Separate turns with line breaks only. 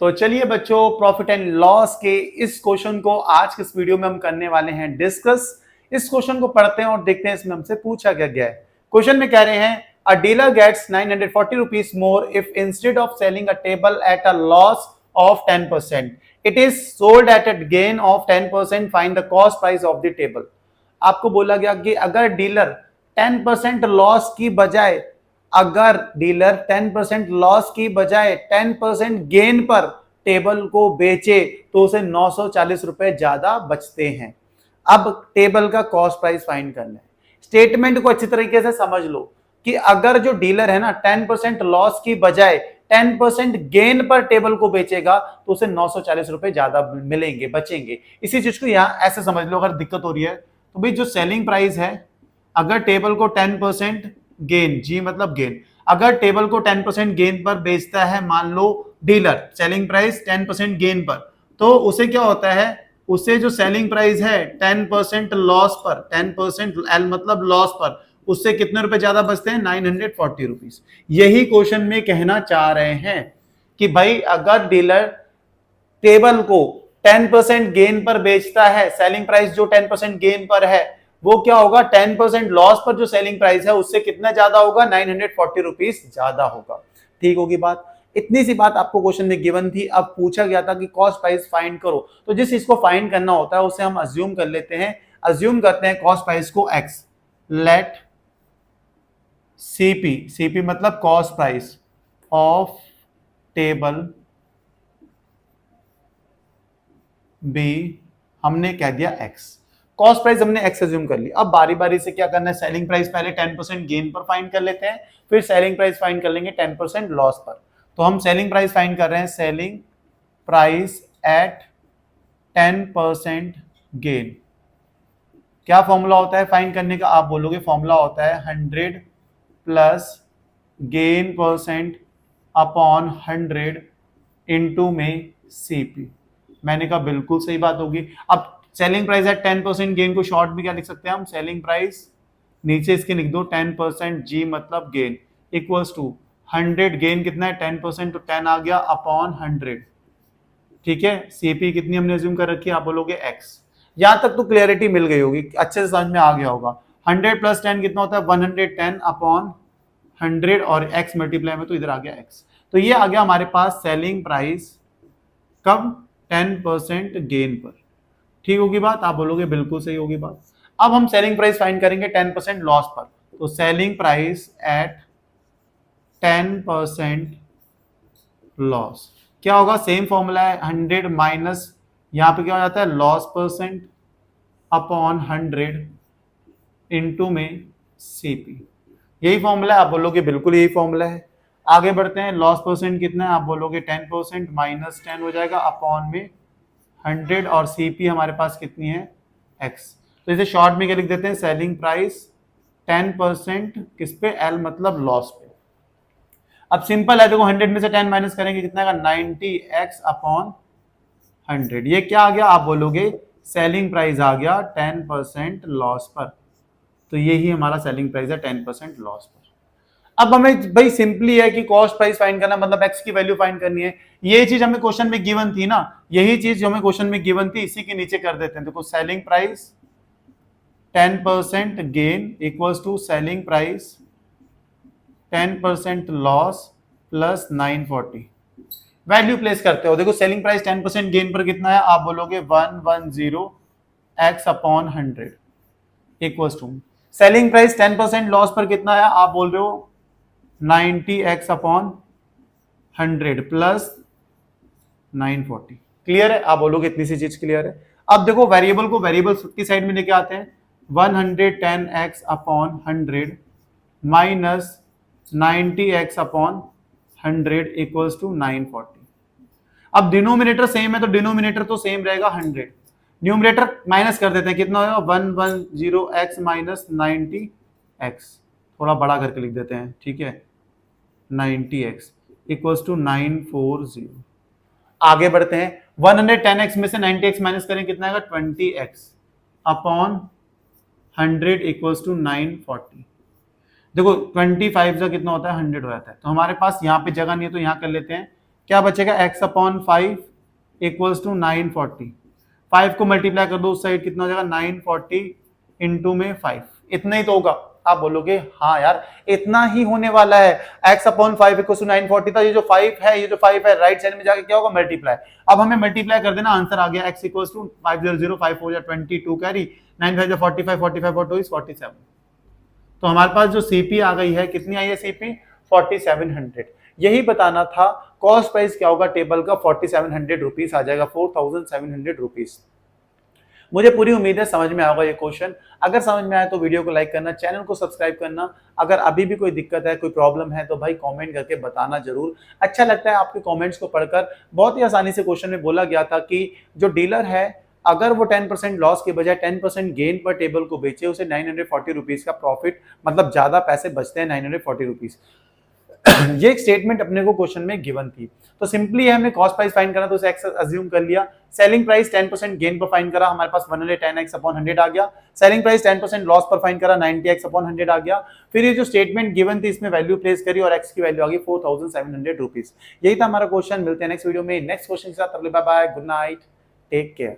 तो चलिए बच्चों, प्रॉफिट एंड लॉस के इस क्वेश्चन को आज के इस वीडियो में हम करने वाले हैं डिस्कस। इस क्वेश्चन को पढ़ते हैं और देखते हैं इसमें हमसे पूछा क्या गया है। क्वेश्चन में कह रहे हैं a dealer gets 940 rupees more if instead of selling a table at a loss of 10% it is sold at a gain of 10%, find the cost price of the table. आपको बोला गया कि अगर डीलर 10% लॉस की बजाय 10% gain पर table को बेचे तो उसे 940 रुपए ज्यादा बचते हैं। अब टेबल का कॉस्ट प्राइस फाइंड करना है। स्टेटमेंट को अच्छी तरीके से समझ लो कि अगर जो डीलर है ना 10% लॉस की बजाय 10% गेन पर टेबल को बेचेगा तो उसे 940 रुपए ज्यादा मिलेंगे, बचेंगे। इसी चीज को यहां ऐसे समझ लो। अगर दिक्कत हो रही है तो भाई जो सेलिंग प्राइस है, अगर टेबल को 10% गेन, जी मतलब गेन, अगर टेबल को 10% गेन पर बेचता है मान लो डीलर, सेलिंग प्राइस 10% गेन पर, तो उसे क्या होता है, उसे जो सेलिंग प्राइस है 10% लॉस पर, 10% एल मतलब लॉस पर, उससे कितने रुपए ज्यादा बचते हैं, 940 रुपीज। यही क्वेश्चन में कहना चाह रहे हैं कि भाई अगर डीलर टेबल को 10% गेन पर बेचता है, सेलिंग प्राइस जो 10% गेन पर है वो क्या होगा, 10% लॉस पर जो सेलिंग प्राइस है उससे कितना ज्यादा होगा, 940 रुपीज ज्यादा होगा। ठीक होगी बात। इतनी सी बात आपको क्वेश्चन में गिवन थी। अब पूछा गया था कि कॉस्ट प्राइस फाइंड करो, तो जिस चीज को फाइंड करना होता है उसे हम अज्यूम कर लेते हैं। अज्यूम करते हैं कॉस्ट प्राइस को एक्स, लेट सीपी, सीपी मतलब cost price of table be, हमने कह दिया एक्स। कॉस्ट प्राइस हमने एक्स अज्यूम कर ली। अब बारी बारी से क्या करना है, सेलिंग प्राइस पहले 10% गेन पर फाइंड कर लेते हैं, फिर सेलिंग प्राइस फाइंड कर लेंगे 10% लॉस पर। तो हम सेलिंग प्राइस फाइंड कर रहे हैं, सेलिंग प्राइस एट 10% गेन। क्या फॉर्मूला होता है फाइंड करने का, आप बोलोगे फॉर्मूला होता है 100 plus gain percent upon 100 into में सीपी। मैंने कहा बिल्कुल सही बात होगी। अब सेलिंग प्राइस एट 10% गेन को शॉर्ट में क्या लिख सकते हैं हम, सेलिंग प्राइस नीचे इसके लिख दो 10% जी मतलब गेन इक्वल्स टू 100 गेन कितना है 10%, तो 10 आ गया अपॉन 100। ठीक है, सीपी कितनी हमने अज्यूम कर रखी है, आप बोलोगे एक्स। यहां तक तो क्लियरिटी मिल गई होगी, अच्छे से समझ में आ गया होगा। 100 प्लस 10 कितना होता है 110 अपॉन 100 और x मल्टीप्लाई में तो इधर आ गया x। तो ये आ गया हमारे पास सेलिंग प्राइस कब, 10% गेन पर। ठीक होगी बात, आप बोलोगे बिल्कुल सही होगी बात। अब हम सेलिंग प्राइस फाइंड करेंगे 10% लॉस पर। तो सेलिंग प्राइस एट 10% लॉस क्या होगा, सेम फॉर्मूला है 100 माइनस यहां पे क्या हो जाता है लॉस परसेंट अपॉन 100 इंटू में सीपी। यही फॉर्मूला है, आप बोलोगे बिल्कुल यही फॉर्मूला है। आगे बढ़ते हैं, लॉस परसेंट कितना है, आप बोलोगे 10% माइनस 10 हो जाएगा अपॉन में 100 और सीपी हमारे पास कितनी है एक्स। तो इसे शॉर्ट में क्या लिख देते हैं, सेलिंग प्राइस 10% किस पे, एल मतलब लॉस पे। अब सिंपल है, देखो 100 में से 10 माइनस करेंगे कितना आएगा 90x अपॉन 100। ये क्या आ गया, आप बोलोगे सेलिंग प्राइस आ गया 10% लॉस पर। तो यही हमारा सेलिंग प्राइस है 10% लॉस पर। अब हमें भाई सिंपली है कि कॉस्ट प्राइस फाइंड करना मतलब एक्स की वैल्यू फाइंड करनी है। ये चीज हमें क्वेश्चन में गिवन थी ना, यही चीज जो हमें क्वेश्चन में गिवन थी इसी के नीचे कर देते हैं। देखो selling price 10% gain equals to selling price 10% loss plus 940। Value place करते हो, देखो सेलिंग प्राइस 10% गेन पर कितना है, आप बोलोगे 110 x upon 100 equals to selling price 10% loss पर कितना है, आप बोल रहे हो 90x अपॉन 100 प्लस 940। क्लियर है, आप बोलोगे इतनी सी चीज क्लियर है। अब देखो वेरिएबल को वेरिएबल की साइड में लेके आते हैं, 110x upon 100 minus 90x upon 100 equals to 940। अब डिनोमिनेटर सेम है तो डिनोमिनेटर तो सेम रहेगा 100, न्यूमरेटर माइनस कर देते हैं, कितना होगा 110x माइनस 90x, थोड़ा बड़ा करके लिख देते हैं, ठीक है 90x इक्वल्स टू 940। आगे बढ़ते हैं, 110x में से 90x माइनस करें कितना आएगा 20x अपॉन 100 इक्वल्स टू 940। देखो 25 का कितना होता है 100 हो जाता है। तो हमारे पास यहाँ पे जगह नहीं है तो यहाँ कर लेते हैं क्या बचेगा, x अपॉन 5 इक्वल्स टू 940। 5 को मल्टीप्लाई कर दो उस साइड, कितना हो जाएगा 940 इंटू में 5, इतना ही तो होगा। आप बोलोगे हाँ यार इतना ही होने वाला है, x अपॉन 5 इक्वल्स टू 940 था, ये जो 5 है राइट साइड में जाके क्या होगा, मल्टीप्लाई। अब हमें मल्टीप्लाई कर देना, आंसर आ गया x इक्वल्स टू 500, 5 4 जा 22 कैरी, 9 5 जा 45, 45 और 2 इज 47। तो हमारे पास जो सीपी आ गई है, कितनी आई है सीपी, 4700। यही बताना था कॉस्ट प्राइस क्या होगा टेबल का, 4700 रुपीज आ जाएगा, 4700 रुपीज। मुझे पूरी उम्मीद है समझ में आएगा ये क्वेश्चन। अगर समझ में आया तो वीडियो को लाइक करना, चैनल को सब्सक्राइब करना। अगर अभी भी कोई दिक्कत है, कोई प्रॉब्लम है तो भाई कमेंट करके बताना जरूर। अच्छा लगता है आपके कमेंट्स को पढ़कर। बहुत ही आसानी से क्वेश्चन में बोला गया था कि जो डीलर है अगर वो 10% लॉस के बजाय 10% गेन पर टेबल को बेचे, उसे 940 रुपीज का प्रॉफिट, मतलब ज्यादा पैसे बचते हैं 940 रुपीज। ये एक स्टेटमेंट अपने को क्वेश्चन में गिवन थी। तो सिंपली हमने कॉस्ट प्राइस फाइंड करना, तो उसे एक्स अज्यूम कर लिया। सेलिंग प्राइस 10% गेन पर फाइंड करा, हमारे पास 110x अपॉन 100 आ गया। सेलिंग प्राइस 10% लॉस पर फाइंड करा, 90x अपॉन 100 आ गया। फिर ये जो स्टेटमेंट गिवन थी इसमें वैल्यू प्लेस करी और x की वैल्यू आ गई 4700 रुपीज। यही था हमारा क्वेश्चन। मिलते हैं नेक्स्ट वीडियो में नेक्स्ट क्वेश्चन के साथ। Bye bye, good night, take care.